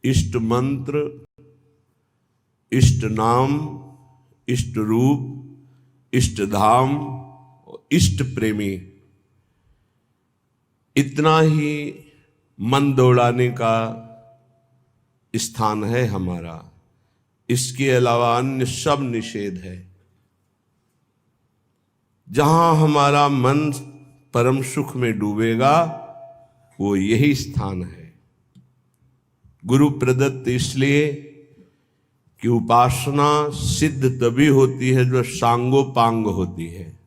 इष्ट मंत्र, इष्ट नाम, इष्ट रूप, इष्ट धाम और इष्ट प्रेमी, इतना ही मन दौड़ाने का स्थान है हमारा। इसके अलावा अन्य सब निषेध है। जहां हमारा मन परम सुख में डूबेगा वो यही स्थान है। गुरु प्रदत्त इसलिए कि उपासना सिद्ध तभी होती है जो सांगोपांग होती है।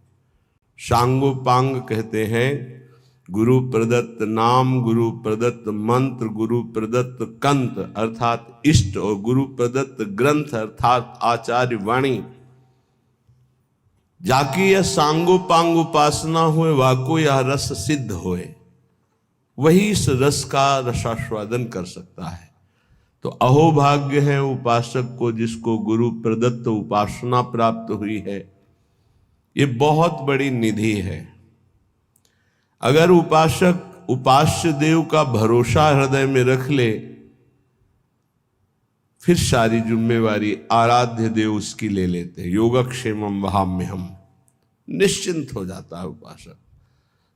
सांगोपांग कहते हैं गुरु प्रदत्त नाम, गुरु प्रदत्त मंत्र, गुरु प्रदत्त कंत अर्थात इष्ट और गुरु प्रदत्त ग्रंथ अर्थात आचार्य वाणी, जाकी यह सांगोपांग उपासना हुए वाको यह रस सिद्ध होए, वही इस रस का रसास्वादन कर सकता है। तो अहोभाग्य है उपासक को जिसको गुरु प्रदत्त उपासना प्राप्त हुई है। ये बहुत बड़ी निधि है। अगर उपासक उपास्य देव का भरोसा हृदय में रख ले, फिर सारी जिम्मेवारी आराध्य देव उसकी ले लेते हैं। योगक्षेमम वहाम्यहम, निश्चिंत हो जाता है उपासक।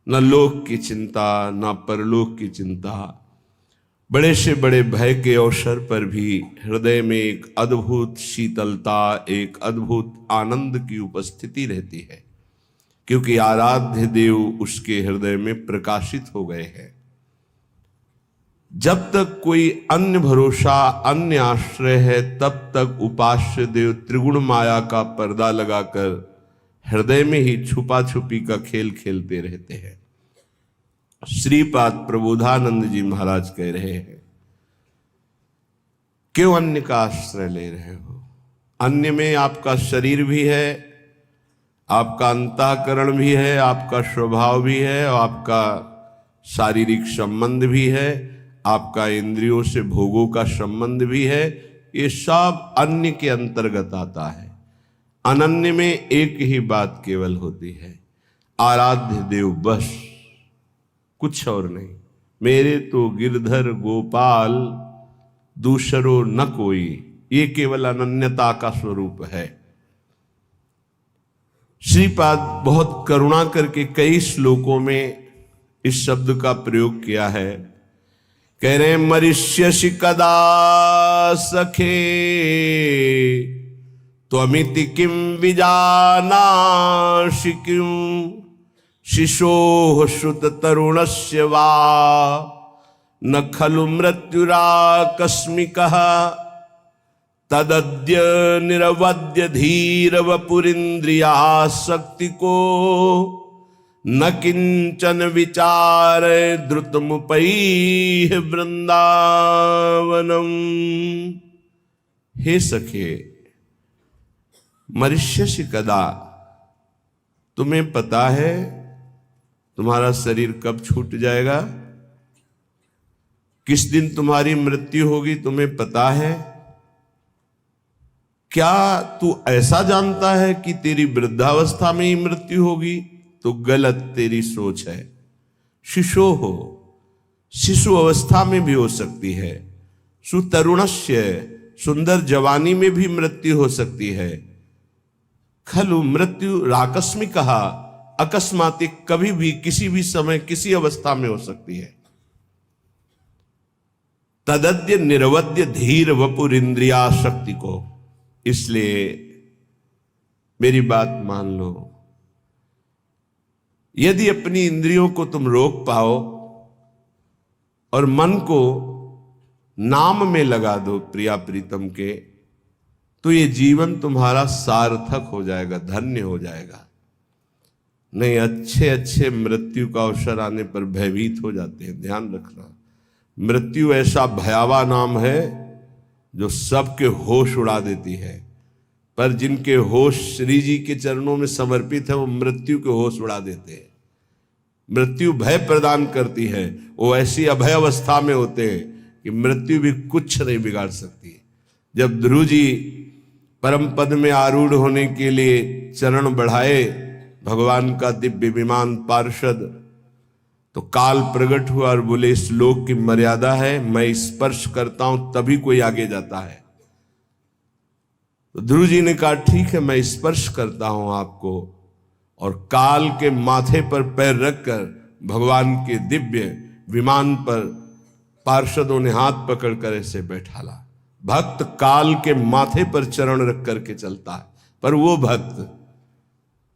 न लोक की चिंता, न परलोक की चिंता। बड़े से बड़े भय के अवसर पर भी हृदय में एक अद्भुत शीतलता, एक अद्भुत आनंद की उपस्थिति रहती है, क्योंकि आराध्य देव उसके हृदय में प्रकाशित हो गए हैं। जब तक कोई अन्य भरोसा, अन्य आश्रय है, तब तक उपास्य देव त्रिगुण माया का पर्दा लगाकर हृदय में ही छुपा छुपी का खेल खेलते रहते हैं। श्रीपाद प्रबोधानंद जी महाराज कह रहे हैं, क्यों अन्य का आश्रय ले रहे हो? अन्य में आपका शरीर भी है, आपका अंतःकरण भी है, आपका स्वभाव भी है, और आपका शारीरिक संबंध भी है, आपका इंद्रियों से भोगों का संबंध भी है। ये सब अन्य के अंतर्गत आता है। अनन्य में एक ही बात केवल होती है, आराध्य देव बस, कुछ और नहीं। मेरे तो गिरधर गोपाल दूसरो न कोई, ये केवल अनन्यता का स्वरूप है। श्रीपाद बहुत करुणा करके कई श्लोकों में इस शब्द का प्रयोग किया है। कह रहे मरिष्यसि कदा सखे त्वमिति किम विजानासि किम शिशोः श्रुत तरुणस्य वा न खलु मृत्युराकस्मिकः तदद्य निरवद्य धीर वपुरिन्द्रियासक्ति को न किंचन विचार द्रुतमुपैः वृंदावनम। हे सखे, मरिष्यसि कदा, तुम्हें पता है तुम्हारा शरीर कब छूट जाएगा? किस दिन तुम्हारी मृत्यु होगी तुम्हें पता है? क्या तू ऐसा जानता है कि तेरी वृद्धावस्था में ही मृत्यु होगी? तो गलत तेरी सोच है। शिशो हो, शिशु अवस्था में भी हो सकती है। सुतरुणस्य, सुंदर जवानी में भी मृत्यु हो सकती है। खलु मृत्यु राकस्मिक, अकस्मात, कभी भी किसी भी समय किसी अवस्था में हो सकती है। तदद्य निरवद्य धीर वपुर इंद्रिया शक्ति को। इसलिए मेरी बात मान लो, यदि अपनी इंद्रियों को तुम रोक पाओ और मन को नाम में लगा दो प्रिया प्रीतम के, तो ये जीवन तुम्हारा सार्थक हो जाएगा, धन्य हो जाएगा। नहीं, अच्छे अच्छे मृत्यु का अवसर आने पर भयभीत हो जाते हैं। ध्यान रखना, मृत्यु ऐसा भयावह नाम है जो सबके होश उड़ा देती है, पर जिनके होश श्री जी के चरणों में समर्पित है वो मृत्यु के होश उड़ा देते हैं। मृत्यु भय प्रदान करती है। वो ऐसी अभय अवस्था में होते हैं कि मृत्यु भी कुछ नहीं बिगाड़ सकती। जब ध्रुव जी परम पद में आरूढ़ होने के लिए चरण बढ़ाए, भगवान का दिव्य विमान पार्षद तो काल प्रकट हुआ और बोले इस लोक की मर्यादा है, मैं स्पर्श करता हूं तभी कोई आगे जाता है। तो ध्रुव जी ने कहा ठीक है, मैं स्पर्श करता हूं आपको, और काल के माथे पर पैर रखकर भगवान के दिव्य विमान पर पार्षदों ने हाथ पकड़कर ऐसे बैठाला। भक्त काल के माथे पर चरण रख करके चलता है, पर वो भक्त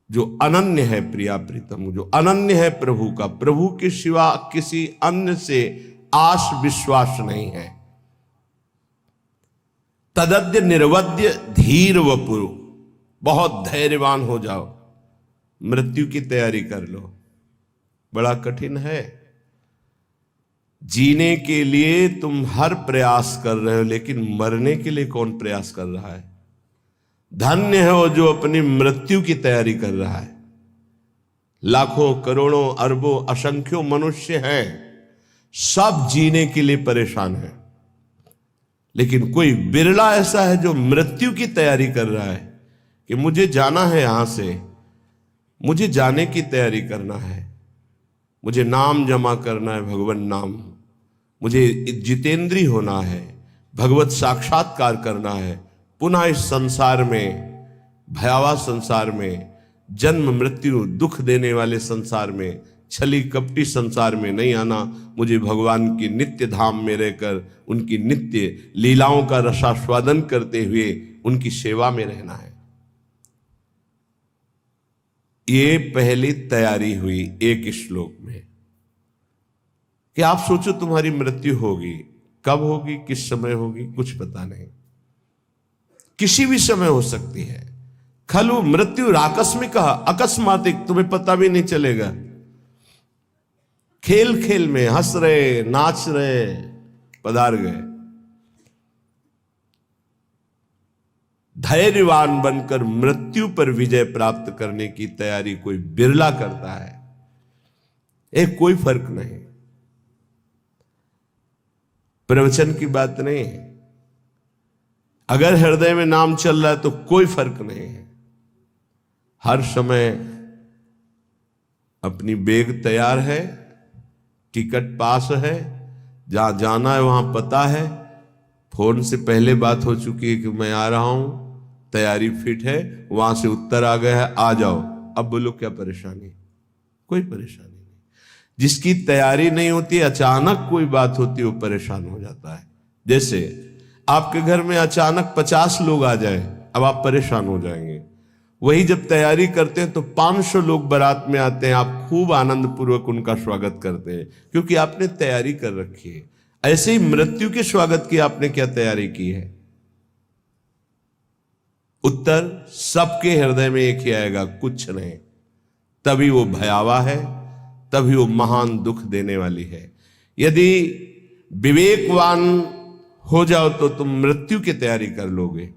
जो अनन्य है प्रिया प्रीतम, जो अनन्य है प्रभु का, प्रभु के सिवा किसी अन्य से आश विश्वास नहीं है। तदद्य निर्वद्य धीर वपुरु, बहुत धैर्यवान हो जाओ, मृत्यु की तैयारी कर लो। बड़ा कठिन है, जीने के लिए तुम हर प्रयास कर रहे हो, लेकिन मरने के लिए कौन प्रयास कर रहा है? धन्य है वो जो अपनी मृत्यु की तैयारी कर रहा है। लाखों करोड़ों अरबों असंख्यों मनुष्य हैं, सब जीने के लिए परेशान है, लेकिन कोई बिरला ऐसा है जो मृत्यु की तैयारी कर रहा है कि मुझे जाना है यहां से, मुझे जाने की तैयारी करना है, मुझे नाम जमा करना है, भगवान नाम, मुझे जितेंद्री होना है, भगवत साक्षात्कार करना है, पुनः इस संसार में, भयावह संसार में, जन्म मृत्यु दुख देने वाले संसार में, छली कपटी संसार में नहीं आना, मुझे भगवान की नित्य धाम में रहकर उनकी नित्य लीलाओं का रसास्वादन करते हुए उनकी सेवा में रहना है। ये पहली तैयारी हुई एक श्लोक में कि आप सोचो तुम्हारी मृत्यु होगी, कब होगी, किस समय होगी, कुछ पता नहीं, किसी भी समय हो सकती है। खलु मृत्यु आकस्मिक अकस्मातिक, तुम्हें पता भी नहीं चलेगा। खेल खेल में हंस रहे, नाच रहे, पधार गए। धैर्यवान बनकर मृत्यु पर विजय प्राप्त करने की तैयारी कोई बिरला करता है, एक कोई फर्क नहीं। प्रवचन की बात नहीं है, अगर हृदय में नाम चल रहा है तो कोई फर्क नहीं है। हर समय अपनी बैग तैयार है, टिकट पास है, जहां जाना है वहां पता है, फोन से पहले बात हो चुकी है कि मैं आ रहा हूं, तैयारी फिट है, वहां से उत्तर आ गया है, आ जाओ। अब बोलो क्या परेशानी? कोई परेशानी नहीं। जिसकी तैयारी नहीं होती, अचानक कोई बात होती है, वो परेशान हो जाता है। जैसे आपके घर में अचानक 50 लोग आ जाए, अब आप परेशान हो जाएंगे। वही जब तैयारी करते हैं तो 500 लोग बारात में आते हैं, आप खूब आनंद पूर्वक उनका स्वागत करते हैं, क्योंकि आपने तैयारी कर रखी है। ऐसे ही मृत्यु के स्वागत की आपने क्या तैयारी की है? उत्तर सबके हृदय में एक ही आएगा, कुछ नहीं। तभी वो भयावह है, तभी वो महान दुख देने वाली है। यदि विवेकवान हो जाओ तो तुम मृत्यु की तैयारी कर लोगे।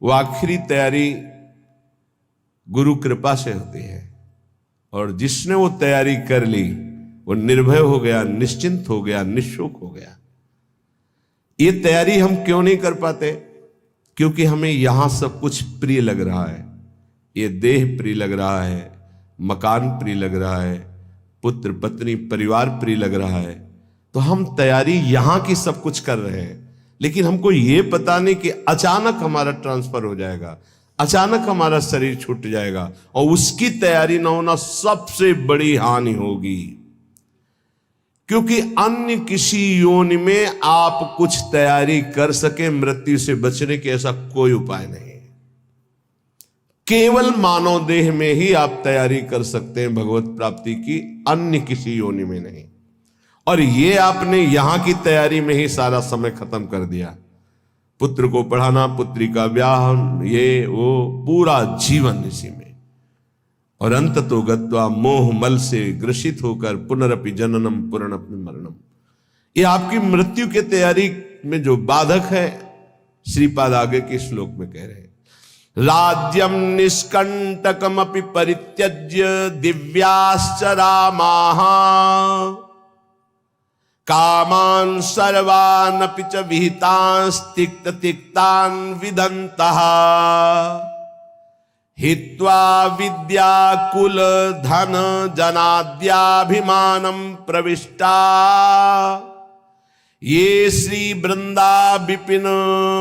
वो आखिरी तैयारी गुरु कृपा से होती है, और जिसने वो तैयारी कर ली वो निर्भय हो गया, निश्चिंत हो गया, निःशोक हो गया। ये तैयारी हम क्यों नहीं कर पाते? क्योंकि हमें यहां सब कुछ प्रिय लग रहा है। ये देह प्रिय लग रहा है, मकान प्रिय लग रहा है, पुत्र पत्नी परिवार प्रिय लग रहा है, तो हम तैयारी यहां की सब कुछ कर रहे हैं, लेकिन हमको ये पता नहीं कि अचानक हमारा ट्रांसफर हो जाएगा, अचानक हमारा शरीर छूट जाएगा, और उसकी तैयारी ना होना सबसे बड़ी हानि होगी। क्योंकि अन्य किसी योनि में आप कुछ तैयारी कर सके मृत्यु से बचने के, ऐसा कोई उपाय नहीं है। केवल मानव देह में ही आप तैयारी कर सकते हैं भगवत प्राप्ति की, अन्य किसी योनि में नहीं। और ये आपने यहां की तैयारी में ही सारा समय खत्म कर दिया। पुत्र को पढ़ाना, पुत्री का ब्याह, ये वो, पूरा जीवन इसी में, और अंत तो गत्वा मोह मल से ग्रसित होकर पुनरपि जननम पुनरपि मरणम। ये आपकी मृत्यु के तैयारी में जो बाधक है, श्रीपाद आगे के श्लोक में कह रहे हैं, राज्यम निष्कंटकमपि परित्यज्य दिव्याश्च रामाः कामान सर्वानपि च विहितांस्तिक्त तिक्तान विदन्तः हित्वा विद्या कुल धन जनाद्याभिमानम प्रविष्टा ये श्री वृंदा विपिन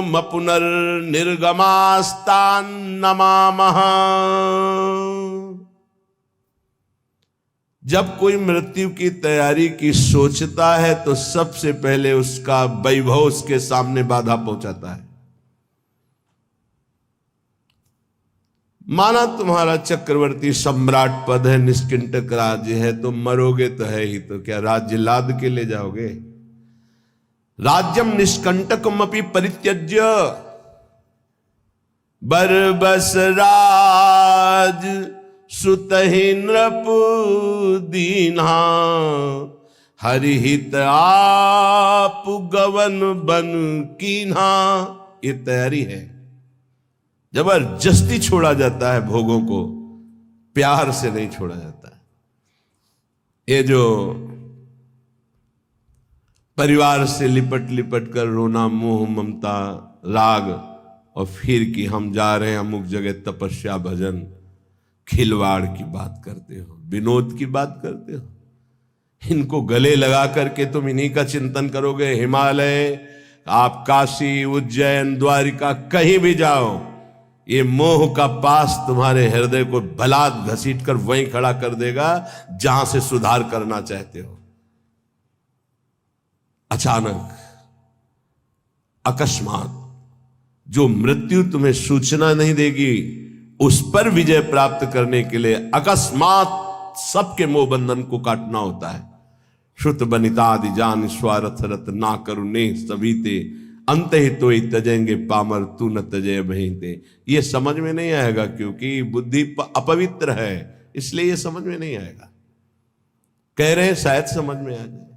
मपुनर निर्गमास्तान नमामः। जब कोई मृत्यु की तैयारी की सोचता है तो सबसे पहले उसका वैभव उसके सामने बाधा पहुंचाता है। माना तुम्हारा चक्रवर्ती सम्राट पद है, निष्कंटक राज्य है, तो मरोगे तो है ही, तो क्या राज्य लाद के ले जाओगे? राज्यम निष्कंटकमपि परित्यज्य बरबस राज सुतहि नृप दीन्हा हरिहित आप गवन बन कीन्हा। ये तैयारी है। जबरदस्ती छोड़ा जाता है भोगों को, प्यार से नहीं छोड़ा जाता है। ये जो परिवार से लिपट लिपट कर रोना, मोह ममता राग, और फिर कि हम जा रहे हैं अमुक जगह तपस्या भजन, खिलवाड़ की बात करते हो, विनोद की बात करते हो। इनको गले लगा करके तुम इन्हीं का चिंतन करोगे। हिमालय, आप काशी, उज्जैन, द्वारिका कहीं भी जाओ, ये मोह का पास तुम्हारे हृदय को बलात् घसीट कर वहीं खड़ा कर देगा जहां से सुधार करना चाहते हो। अचानक अकस्मात जो मृत्यु तुम्हें सूचना नहीं देगी, उस पर विजय प्राप्त करने के लिए अकस्मात सबके मोह बंधन को काटना होता है। श्रुत बनितादि जान स्वार्थ रत ना करुणे सभी अंत ही तो ही तजेंगे पामर तू न तजय बहीते। ये समझ में नहीं आएगा क्योंकि बुद्धि अपवित्र है, इसलिए ये समझ में नहीं आएगा। कह रहे शायद समझ में आ जाए।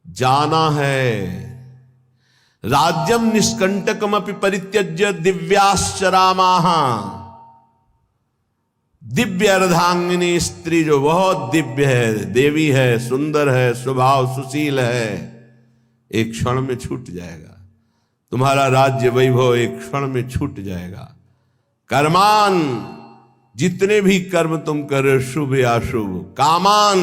जाना है राज्यम निष्कंटकमपि परित्यज्य दिव्याश्चरामाः। दिव्य अर्धांगिनी स्त्री जो बहुत दिव्य है, देवी है, सुंदर है, स्वभाव सुशील है, एक क्षण में छूट जाएगा। तुम्हारा राज्य वैभव एक क्षण में छूट जाएगा। कर्मान, जितने भी कर्म तुम कर रहे हो शुभ या अशुभ, कामान,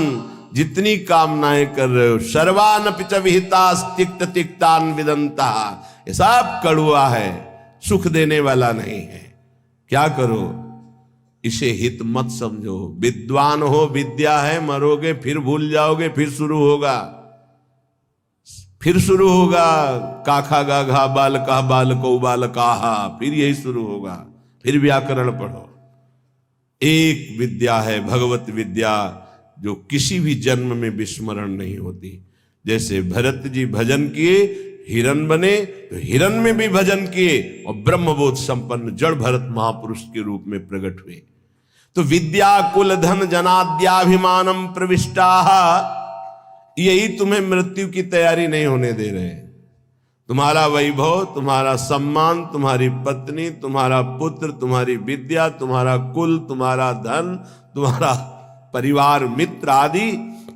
जितनी कामनाएं कर रहे हो, सर्वानपि च विहितास् तिक्त तिक्तान विदंता, ये सब कड़ुआ है, सुख देने वाला नहीं है। क्या करो? इसे हित मत समझो। विद्वान हो, विद्या है, मरोगे फिर भूल जाओगे, फिर शुरू होगा, फिर शुरू होगा। काखा गाघा बालका बालको बालकाहा, फिर यही शुरू होगा। फिर व्याकरण पढ़ो। एक विद्या है भगवत विद्या, जो किसी भी जन्म में विस्मरण नहीं होती। जैसे भरत जी भजन किए, हिरण बने, तो हिरण में भी भजन किए और ब्रह्मबोध संपन्न जड़ भरत महापुरुष के रूप में प्रकट हुए। तो विद्या कुल धन जनाद्याभिमानम प्रविष्टा, यही तुम्हें मृत्यु की तैयारी नहीं होने दे रहे। तुम्हारा वैभव, तुम्हारा सम्मान, तुम्हारी पत्नी, तुम्हारा पुत्र, तुम्हारी विद्या, तुम्हारा कुल, तुम्हारा धन, तुम्हारा परिवार, मित्र आदि,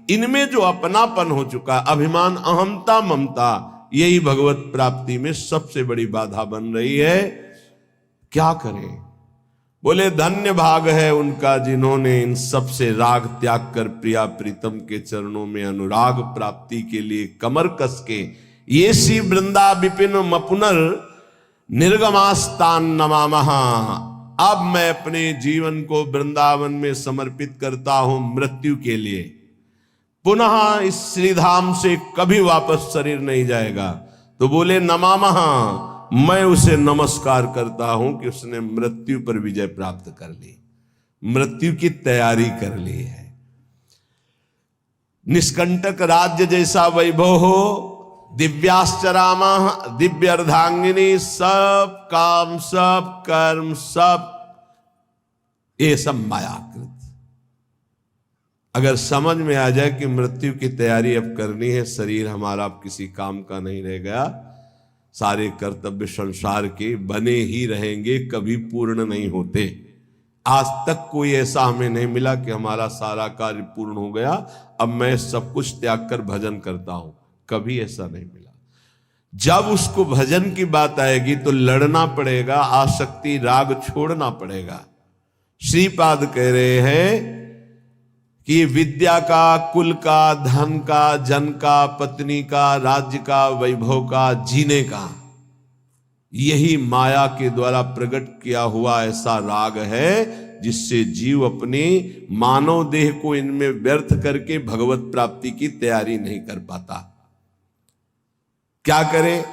इनमें जो अपनापन हो चुका, अभिमान, अहमता, ममता, यही भगवत प्राप्ति में सबसे बड़ी बाधा बन रही है। क्या करें? बोले धन्य भाग है उनका जिन्होंने इन सब से राग त्याग कर प्रिया प्रीतम के चरणों में अनुराग प्राप्ति के लिए कमर कस के ये श्री वृंदा विपिन मपुनर निर्गमास्तान नमामः। अब मैं अपने जीवन को वृंदावन में समर्पित करता हूं मृत्यु के लिए। पुनः इस श्रीधाम से कभी वापस शरीर नहीं जाएगा। तो बोले नमामः, मैं उसे नमस्कार करता हूं कि उसने मृत्यु पर विजय प्राप्त कर ली, मृत्यु की तैयारी कर ली है। निष्कंटक राज्य जैसा वैभव हो, दिव्याश्चरामा, दिव्य अर्धांगिनी, सब काम, सब कर्म, सब ये सब मायाकृत। अगर समझ में आ जाए कि मृत्यु की तैयारी अब करनी है, शरीर हमारा अब किसी काम का नहीं रह गया, सारे कर्तव्य संसार के बने ही रहेंगे, कभी पूर्ण नहीं होते। आज तक कोई ऐसा हमें नहीं मिला कि हमारा सारा कार्य पूर्ण हो गया, अब मैं सब कुछ त्याग कर भजन करता हूं, कभी ऐसा नहीं मिला। जब उसको भजन की बात आएगी तो लड़ना पड़ेगा, आसक्ति राग छोड़ना पड़ेगा। श्रीपाद कह रहे हैं कि विद्या का, कुल का, धन का, जन का, पत्नी का, राज्य का, वैभव का, जीने का, यही माया के द्वारा प्रकट किया हुआ ऐसा राग है जिससे जीव अपने मानव देह को इनमें व्यर्थ करके भगवत प्राप्ति की तैयारी नहीं कर पाता। क्या करे?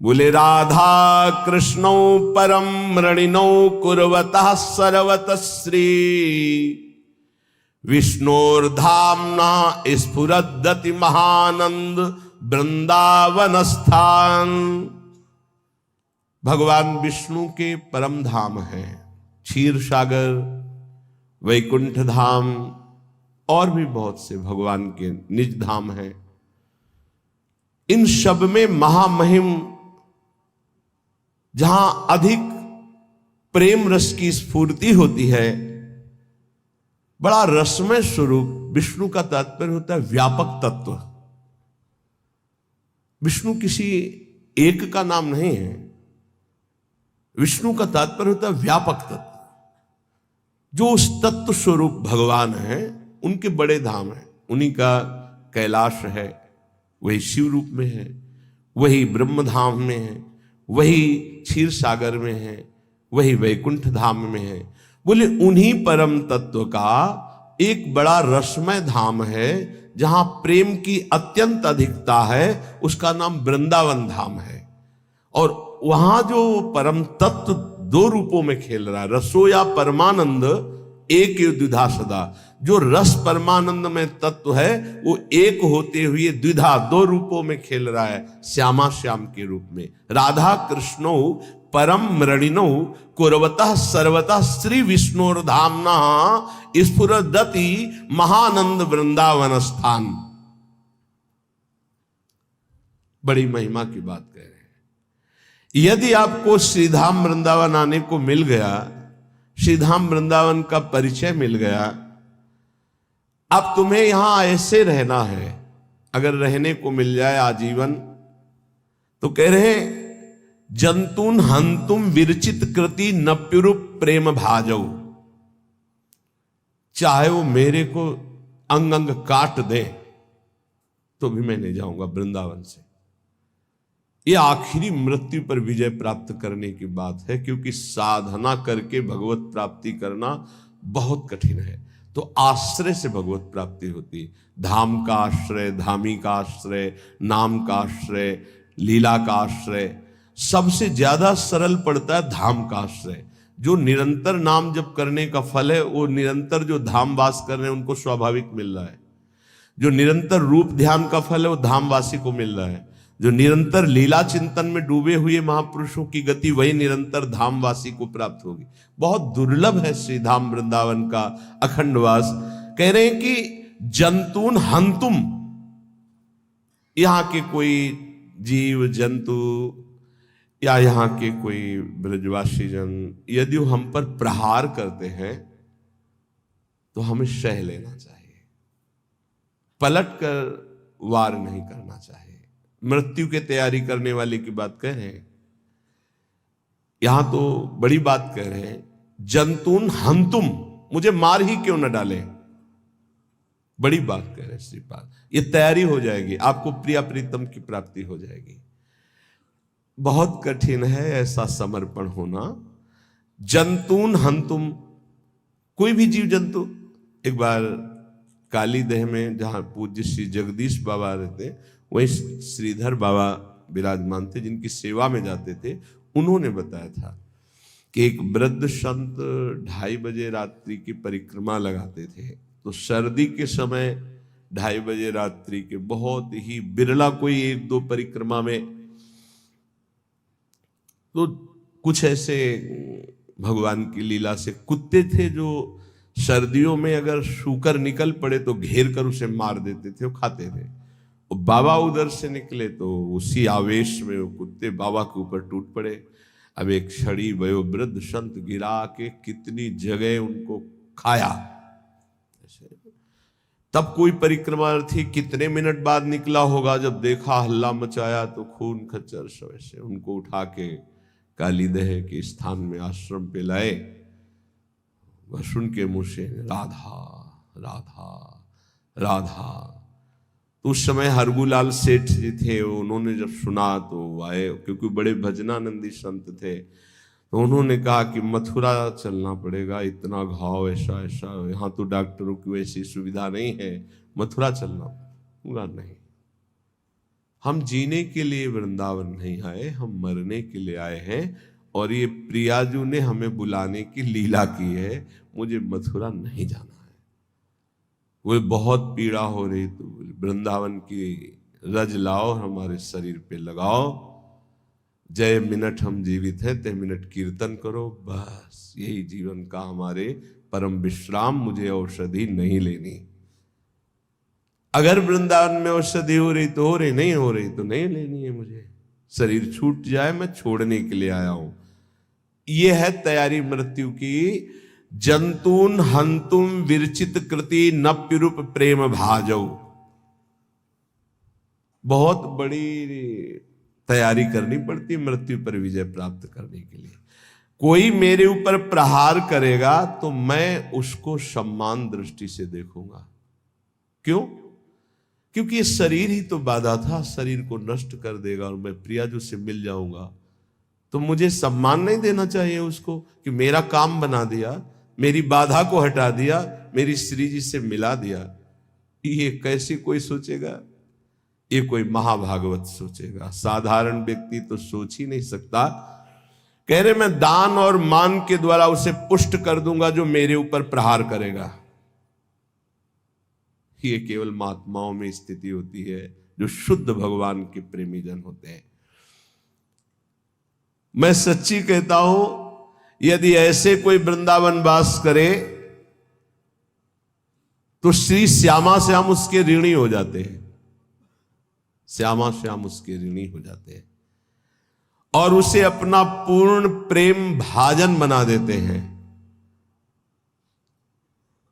बोले राधा कृष्णौ परम रणिनौ कुर्वतः सर्वतः श्री विष्णोर्धाम्ना स्फुरद्दति महानंद वृंदावन स्थान। भगवान विष्णु के परम धाम है क्षीर सागर, वैकुंठ धाम और भी बहुत से भगवान के निज धाम हैं। इन सब में महामहिम, जहां अधिक प्रेम रस की स्फूर्ति होती है, बड़ा रसमय स्वरूप। विष्णु का तात्पर्य होता है व्यापक तत्व। विष्णु किसी एक का नाम नहीं है। विष्णु का तात्पर्य होता है व्यापक तत्व। जो उस तत्व स्वरूप भगवान है, उनके बड़े धाम हैं। उन्हीं का कैलाश है, वही शिव रूप में है, वही ब्रह्म धाम में है, वही क्षीर सागर में है, वही वैकुंठ धाम में है। बोले उन्हीं परम तत्व का एक बड़ा रसमय धाम है जहां प्रेम की अत्यंत अधिकता है, उसका नाम वृंदावन धाम है। और वहां जो परम तत्व दो रूपों में खेल रहा है, रसो या परमानंद एक द्विधा सदा। जो रस परमानंद में तत्व है वो एक होते हुए द्विधा दो रूपों में खेल रहा है, श्यामा श्याम के रूप में। राधा कृष्णो परम मृणिनो कुर्वतः सर्वतः श्री विष्णुर्धाम्ना स्फुरदति महानंद वृंदावन स्थान। बड़ी महिमा की बात कह रहे हैं। यदि आपको श्रीधाम वृंदावन आने को मिल गया, श्रीधाम वृंदावन का परिचय मिल गया, अब तुम्हें यहां ऐसे रहना है। अगर रहने को मिल जाए आजीवन, तो कह रहे हैं जंतुन हंतुम विरचित कृति नप्युरूप प्रेम भाजौ। चाहे वो मेरे को अंग अंग काट दे तो भी मैं नहीं जाऊंगा वृंदावन से। ये आखिरी मृत्यु पर विजय प्राप्त करने की बात है, क्योंकि साधना करके भगवत प्राप्ति करना बहुत कठिन है। तो आश्रय से भगवत प्राप्ति होती है। धाम का आश्रय, धामी का आश्रय, नाम का आश्रय, लीला का आश्रय। सबसे ज्यादा सरल पड़ता है धाम का आश्रय। जो निरंतर नाम जप करने का फल है, वो निरंतर जो धाम वास कर रहे हैं उनको स्वाभाविक मिल रहा है। जो निरंतर रूप ध्यान का फल है वो धामवासी को मिल रहा है। जो निरंतर लीला चिंतन में डूबे हुए महापुरुषों की गति वही निरंतर धामवासी को प्राप्त होगी। बहुत दुर्लभ है श्री धाम वृंदावन का अखंडवास। कह रहे हैं कि जंतुन हंतुम, यहां के कोई जीव जंतु या यहाँ के कोई ब्रजवासी जन यदि वो हम पर प्रहार करते हैं तो हमें सह लेना चाहिए, पलट कर वार नहीं करना चाहिए। मृत्यु की तैयारी करने वाले की बात कह रहे हैं, यहां तो बड़ी बात कह रहे हैं। जंतुन हंतुम, मुझे मार ही क्यों न डाले, बड़ी बात कह रहे हैं श्रीपाद। ये तैयारी हो जाएगी, आपको प्रिया प्रीतम की प्राप्ति हो जाएगी। बहुत कठिन है ऐसा समर्पण होना। जंतुन हंतुम, कोई भी जीव जंतु। एक बार काली देह में जहां पूज्य श्री जगदीश बाबा रहते, वहीं श्रीधर बाबा विराजमान थे, जिनकी सेवा में जाते थे। उन्होंने बताया था कि एक वृद्ध संत 2:30 बजे रात्रि की परिक्रमा लगाते थे। तो सर्दी के समय 2:30 बजे रात्रि के बहुत ही बिरला कोई 1-2 परिक्रमा में, तो कुछ ऐसे भगवान की लीला से कुत्ते थे जो सर्दियों में अगर सूकर निकल पड़े तो घेर कर उसे मार देते थे, वो खाते थे। और बाबा उधर से निकले तो उसी आवेश में वो कुत्ते बाबा के ऊपर टूट पड़े। अब एक छड़ी वयोवृद्ध संत गिरा के कितनी जगह उनको खाया। तब कोई परिक्रमार्थी कितने मिनट बाद निकला होगा, जब देखा हल्ला मचाया तो खून खच्चर से उनको उठा के कालीदेह के स्थान में आश्रम पे लाए। वह सुन के मुंह से राधा राधा राधा। तो उस समय हरगुलाल सेठ जी थे, उन्होंने जब सुना तो आए, क्योंकि बड़े भजनानंदी संत थे, तो उन्होंने कहा कि मथुरा चलना पड़ेगा, इतना घाव ऐसा ऐसा, यहाँ तो डॉक्टरों की वैसी सुविधा नहीं है, मथुरा चलना पूरा नहीं। हम जीने के लिए वृंदावन नहीं आए, हम मरने के लिए आए हैं, और ये प्रियाजू ने हमें बुलाने की लीला की है, मुझे मथुरा नहीं जाना है। वो बहुत पीड़ा हो रही, तो वृंदावन की रज लाओ, हमारे शरीर पे लगाओ, जय मिनट हम जीवित हैं ते मिनट कीर्तन करो, बस यही जीवन का हमारे परम विश्राम, मुझे औषधि नहीं लेनी। अगर वृंदावन में औषधि हो रही तो हो रही, नहीं हो रही तो नहीं लेनी है मुझे। शरीर छूट जाए, मैं छोड़ने के लिए आया हूं। यह है तैयारी मृत्यु की। जंतून हंतुम विरचित कृति नप्युरूप प्रेम भाजौ। बहुत बड़ी तैयारी करनी पड़ती है मृत्यु पर विजय प्राप्त करने के लिए। कोई मेरे ऊपर प्रहार करेगा तो मैं उसको सम्मान दृष्टि से देखूंगा। क्यों? क्योंकि ये शरीर ही तो बाधा था, शरीर को नष्ट कर देगा और मैं प्रियाजू से मिल जाऊंगा, तो मुझे सम्मान नहीं देना चाहिए उसको कि मेरा काम बना दिया, मेरी बाधा को हटा दिया, मेरी श्री जी से मिला दिया। ये कैसे कोई सोचेगा? ये कोई महाभागवत सोचेगा, साधारण व्यक्ति तो सोच ही नहीं सकता। कह रहे मैं दान और मान के द्वारा उसे पुष्ट कर दूंगा जो मेरे ऊपर प्रहार करेगा। ये केवल महात्माओं में स्थिति होती है जो शुद्ध भगवान के प्रेमी जन होते हैं। मैं सच्ची कहता हूं, यदि ऐसे कोई वृंदावन वास करे तो श्री श्यामा श्याम उसके ऋणी हो जाते हैं। श्यामा श्याम उसके ऋणी हो जाते हैं और उसे अपना पूर्ण प्रेम भाजन बना देते हैं।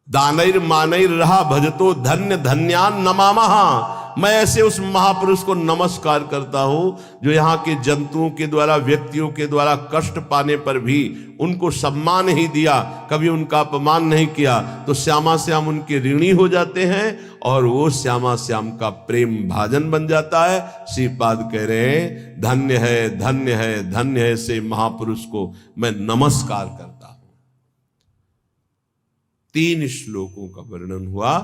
दानैर मानैर रहा भजतो धन्य धन्यान नमामहा। मैं ऐसे उस महापुरुष को नमस्कार करता हूं जो यहां के जंतुओं के द्वारा, व्यक्तियों के द्वारा कष्ट पाने पर भी उनको सम्मान ही दिया, कभी उनका अपमान नहीं किया, तो श्यामा श्याम उनके ऋणी हो जाते हैं और वो श्यामा श्याम का प्रेम भाजन बन जाता है। श्रीपाद कह रहे हैं धन्य है धन्य है धन्य है से महापुरुष को मैं नमस्कार करता हूं। 3 श्लोकों का वर्णन हुआ।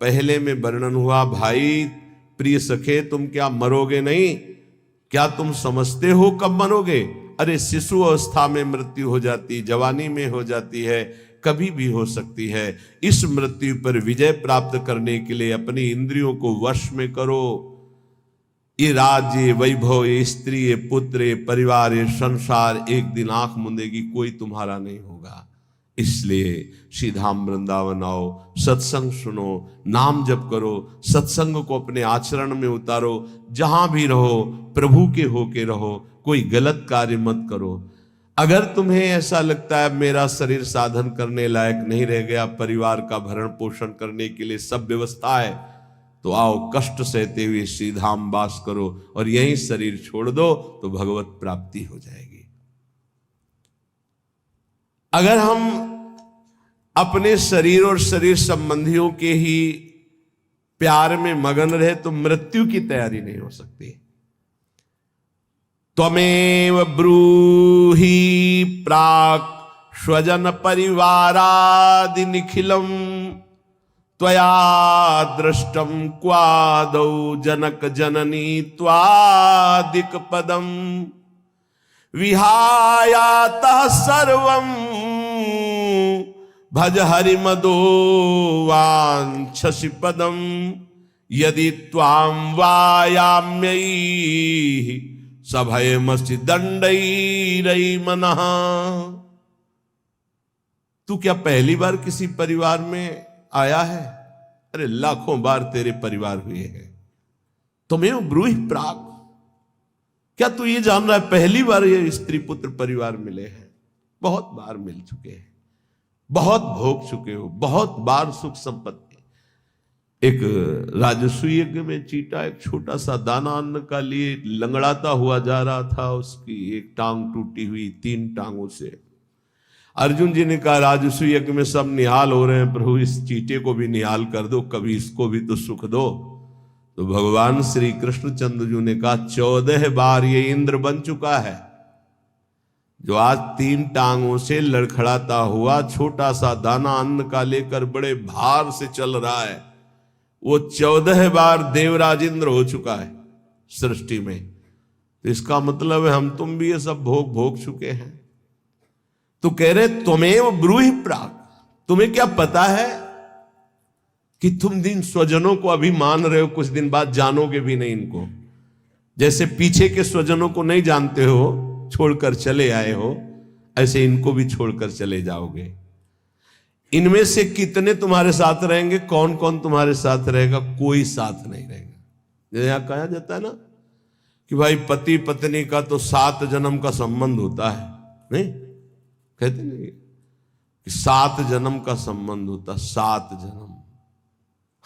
पहले में वर्णन हुआ, भाई प्रिय सखे तुम क्या मरोगे नहीं? क्या तुम समझते हो कब मरोगे? अरे शिशु अवस्था में मृत्यु हो जाती, जवानी में हो जाती है, कभी भी हो सकती है। इस मृत्यु पर विजय प्राप्त करने के लिए अपनी इंद्रियों को वश में करो। ये राज्य, वैभव, ये स्त्री, ये पुत्र, ये परिवार, ये संसार एक दिन आंख मूंदेगी, कोई तुम्हारा नहीं होगा। इसलिए श्रीधाम वृंदावन आओ, सत्संग सुनो, नाम जप करो, सत्संग को अपने आचरण में उतारो, जहां भी रहो प्रभु के होके रहो, कोई गलत कार्य मत करो। अगर तुम्हें ऐसा लगता है मेरा शरीर साधन करने लायक नहीं रह गया, परिवार का भरण पोषण करने के लिए सब व्यवस्था है, तो आओ कष्ट सहते हुए श्रीधाम वास करो और यहीं शरीर छोड़ दो तो भगवत प्राप्ति हो जाएगी। अगर हम अपने शरीर और शरीर संबंधियों के ही प्यार में मगन रहे तो मृत्यु की तैयारी नहीं हो सकती। त्वमेव ब्रूहि प्राक् स्वजन परिवारादि निखिलम त्वया दृष्टम क्वादौ जनक जननी त्वादिक पदम विहायातः सर्वं भज हरि मदो वाञ्छसि पदम यदि त्वां वायाम्यै सभयमसि दंडैरै मनः। तू क्या पहली बार किसी परिवार में आया है? अरे लाखों बार तेरे परिवार हुए हैं। तुम्हें ब्रूहि प्राक्, क्या तू ये जान रहा है पहली बार ये स्त्री पुत्र परिवार मिले हैं? बहुत बार मिल चुके हैं, बहुत भोग चुके हो, बहुत बार सुख संपत्ति। एक राजस्व यज्ञ में चीटा एक छोटा सा दाना अन्न का लिए लंगड़ाता हुआ जा रहा था, उसकी एक टांग टूटी हुई, 3 टांगों से अर्जुन जी ने कहा राजसूय यज्ञ में सब निहाल हो रहे हैं, प्रभु इस चींटे को भी निहाल कर दो, कभी इसको भी तो सुख दो। तो भगवान श्री कृष्णचंद्र जी ने कहा 14 बार ये इंद्र बन चुका है, जो आज 3 टांगों से लड़खड़ाता हुआ छोटा सा दाना अन्न का लेकर बड़े भार से चल रहा है, वो 14 बार देवराज इंद्र हो चुका है सृष्टि में। तो इसका मतलब है हम तुम भी ये सब भोग भोग चुके हैं। तो कह रहे त्वमेव ब्रूहि प्राक, तुम्हें क्या पता है कि तुम दिन स्वजनों को अभी मान रहे हो, कुछ दिन बाद जानोगे भी नहीं इनको। जैसे पीछे के स्वजनों को नहीं जानते हो, छोड़कर चले आए हो, ऐसे इनको भी छोड़कर चले जाओगे। इनमें से कितने तुम्हारे साथ रहेंगे, कौन कौन तुम्हारे साथ रहेगा? कोई साथ नहीं रहेगा। जैसे यहां कहा जाता है ना कि भाई पति पत्नी का तो 7 जन्म का संबंध होता है, नहीं कहते नहीं कि 7 जन्म का संबंध होता, 7 जन्म,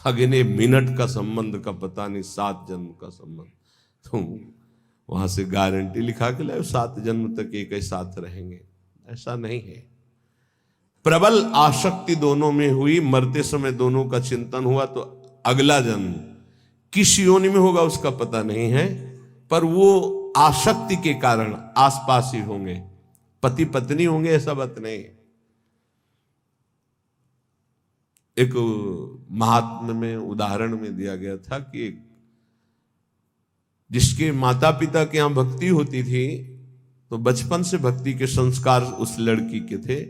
अगले मिनट का संबंध का पता नहीं, 7 जन्म का संबंध। तो वहां से गारंटी लिखा के लाओ 7 जन्म तक एक ही साथ रहेंगे, ऐसा नहीं है। प्रबल आसक्ति दोनों में हुई, मरते समय दोनों का चिंतन हुआ, तो अगला जन्म किस योनि में होगा उसका पता नहीं है, पर वो आसक्ति के कारण आसपास ही होंगे, पति पत्नी होंगे ऐसा बात नहीं। एक महात्म्य में उदाहरण में दिया गया था कि जिसके माता पिता के यहां भक्ति होती थी, तो बचपन से भक्ति के संस्कार उस लड़की के थे,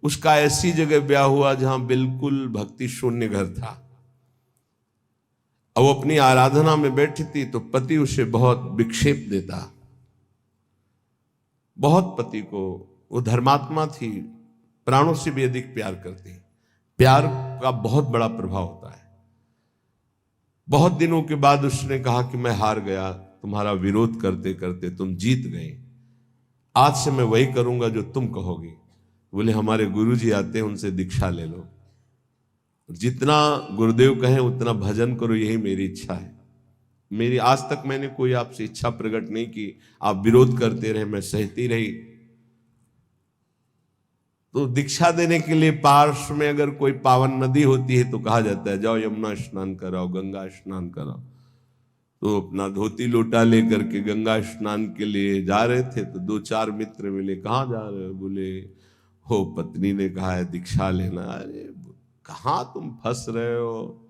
उसका ऐसी जगह ब्याह हुआ जहां बिल्कुल भक्ति शून्य घर था। अब वो अपनी आराधना में बैठी थी तो पति उसे बहुत विक्षेप देता, बहुत पति को, वो धर्मात्मा थी, प्राणों से भी अधिक प्यार करती। प्यार का बहुत बड़ा प्रभाव होता है। बहुत दिनों के बाद उसने कहा कि मैं हार गया, तुम्हारा विरोध करते करते तुम जीत गए, आज से मैं वही करूंगा जो तुम कहोगी। बोले हमारे गुरुजी आते हैं, उनसे दीक्षा ले लो, जितना गुरुदेव कहें उतना भजन करो, यही मेरी इच्छा है। मेरी आज तक मैंने कोई आपसे इच्छा प्रकट नहीं की, आप विरोध करते रहे, मैं सहती रही। तो दीक्षा देने के लिए पार्श्व में अगर कोई पावन नदी होती है तो कहा जाता है जाओ यमुना स्नान कराओ, गंगा स्नान कराओ। तो अपना धोती लोटा लेकर के गंगा स्नान के लिए जा रहे थे, तो 2-4 मित्र मिले, कहाँ जा रहे हो? बोले हो पत्नी ने कहा है दीक्षा लेना। अरे कहाँ तुम फंस रहे हो,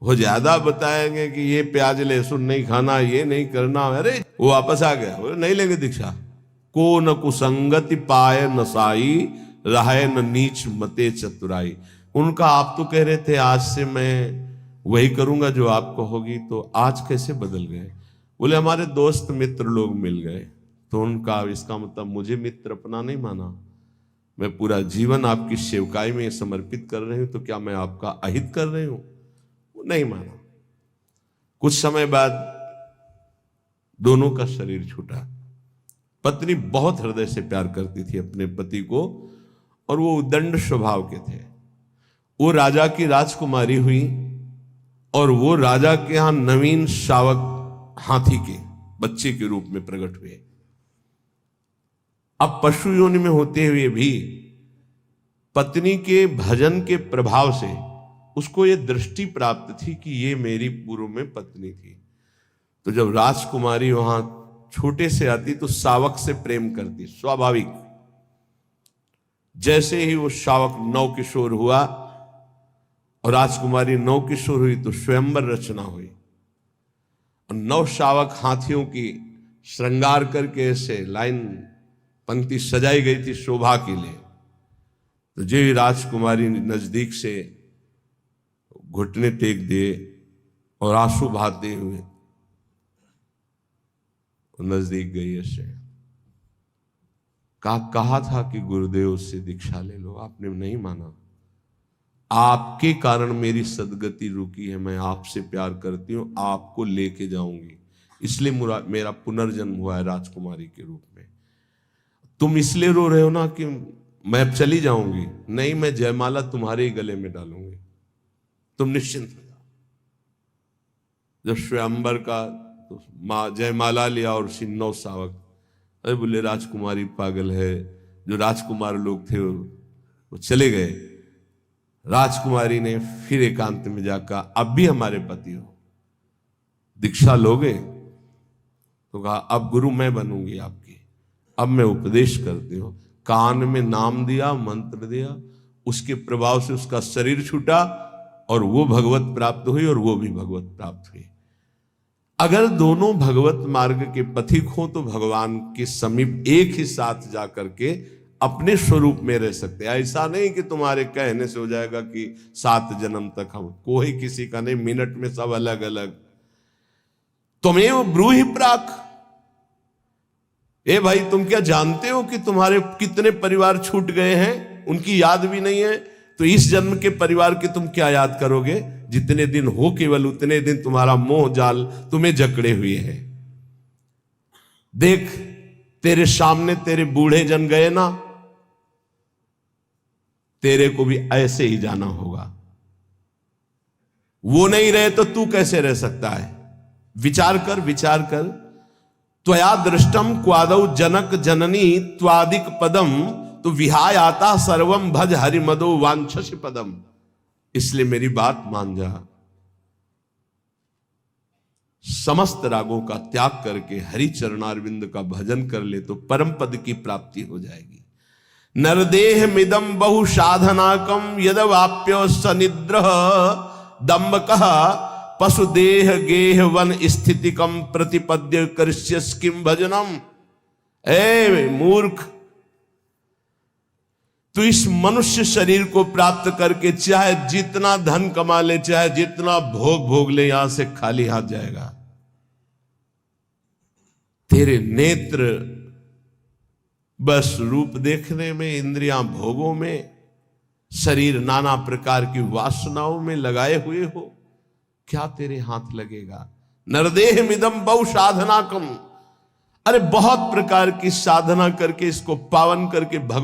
वो ज्यादा बताएंगे कि ये प्याज लहसुन नहीं खाना, ये नहीं करना। अरे वो वापस आ गया, वो नहीं लेंगे दीक्षा। को न कुसंगति पाए नसाई, रहे न नीच मते चतुराई। उनका आप तो कह रहे थे आज से मैं वही करूंगा जो आप कहोगी, तो आज कैसे बदल गए? बोले हमारे दोस्त मित्र लोग मिल गए। तो उनका इसका मतलब मुझे मित्र अपना नहीं माना, मैं पूरा जीवन आपकी सेवकाई में समर्पित कर रही हूं, तो क्या मैं आपका अहित कर रही हूं? वो नहीं माना। कुछ समय बाद दोनों का शरीर छूटा। पत्नी बहुत हृदय से प्यार करती थी अपने पति को, और वो उदंड स्वभाव के थे। वो राजा की राजकुमारी हुई, और वो राजा के यहां नवीन शावक हाथी के बच्चे के रूप में प्रकट हुए। अब पशु योनि में होते हुए भी पत्नी के भजन के प्रभाव से उसको ये दृष्टि प्राप्त थी कि ये मेरी पूर्व में पत्नी थी। तो जब राजकुमारी वहां छोटे से आती तो शावक से प्रेम करती, स्वाभाविक। जैसे ही वो शावक नव किशोर हुआ और राजकुमारी नव किशोर हुई, तो स्वयंवर रचना हुई, और 9 शावक हाथियों की श्रृंगार करके ऐसे लाइन पंक्ति सजाई गई थी शोभा के लिए। तो जो ही राजकुमारी नजदीक से घुटने टेक दिए और आंसू बहाते हुए नजदीक गई, ऐसे कहा था कि गुरुदेव से दीक्षा ले लो, आपने नहीं माना। आपके कारण मेरी सदगति रुकी है, मैं आपसे प्यार करती हूं, आपको लेके जाऊंगी, इसलिए मेरा पुनर्जन्म हुआ है राजकुमारी के रूप में। तुम इसलिए रो रहे हो ना कि मैं अब चली जाऊंगी, नहीं, मैं जयमाला तुम्हारे ही गले में डालूंगी, तुम निश्चिंत हो जाओ। जब स्वयंवर का तो जयमाला लिया और 9 शावक, अरे बोले राजकुमारी पागल है, जो राजकुमार लोग थे वो चले गए। राजकुमारी ने फिर एकांत में जाकर, अब भी हमारे पति हो, दीक्षा लोगे? तो कहा अब गुरु मैं बनूंगी आपकी, अब मैं उपदेश करती हूं। कान में नाम दिया, मंत्र दिया, उसके प्रभाव से उसका शरीर छूटा और वो भगवत प्राप्त हुई और वो भी भगवत प्राप्त हुई। अगर दोनों भगवत मार्ग के पथिक हो तो भगवान के समीप एक ही साथ जाकर के अपने स्वरूप में रह सकते हैं। ऐसा नहीं कि तुम्हारे कहने से हो जाएगा कि 7 जन्म तक हम, कोई किसी का नहीं, मिनट में सब अलग अलग। तुमेव ब्रूहि प्राक, ए भाई तुम क्या जानते हो कि तुम्हारे कितने परिवार छूट गए हैं, उनकी याद भी नहीं है। तो इस जन्म के परिवार की तुम क्या याद करोगे? जितने दिन हो केवल उतने दिन तुम्हारा मोह जाल तुम्हें जकड़े हुए हैं। देख तेरे सामने तेरे बूढ़े जन गए ना, तेरे को भी ऐसे ही जाना होगा। वो नहीं रहे तो तू कैसे रह सकता है? विचार कर, विचार कर। त्वया दृष्टम क्वादौ जनक जननी त्वादिक पदम, तो विहाय आता सर्वम भज हरिमदो वांछस पदम। इसलिए मेरी बात मान जा, समस्त रागों का त्याग करके हरि चरणारविंद का भजन कर ले तो परम पद की प्राप्ति हो जाएगी। नरदेह मिदम बहु साधनाकम यदवाप्यो सनिद्र दम्बकः पशुदेह गेह वन स्थितिकम प्रतिपद्य करिष्यस किम भजनम। ए मूर्ख, तो इस मनुष्य शरीर को प्राप्त करके चाहे जितना धन कमा ले, चाहे जितना भोग भोग ले, यहां से खाली हाथ जाएगा। तेरे नेत्र बस रूप देखने में, इंद्रियां भोगों में, शरीर नाना प्रकार की वासनाओं में लगाए हुए हो, क्या तेरे हाथ लगेगा? नरदेह मिदम बहु साधना कम, अरे बहुत प्रकार की साधना करके इसको पावन करके भगवान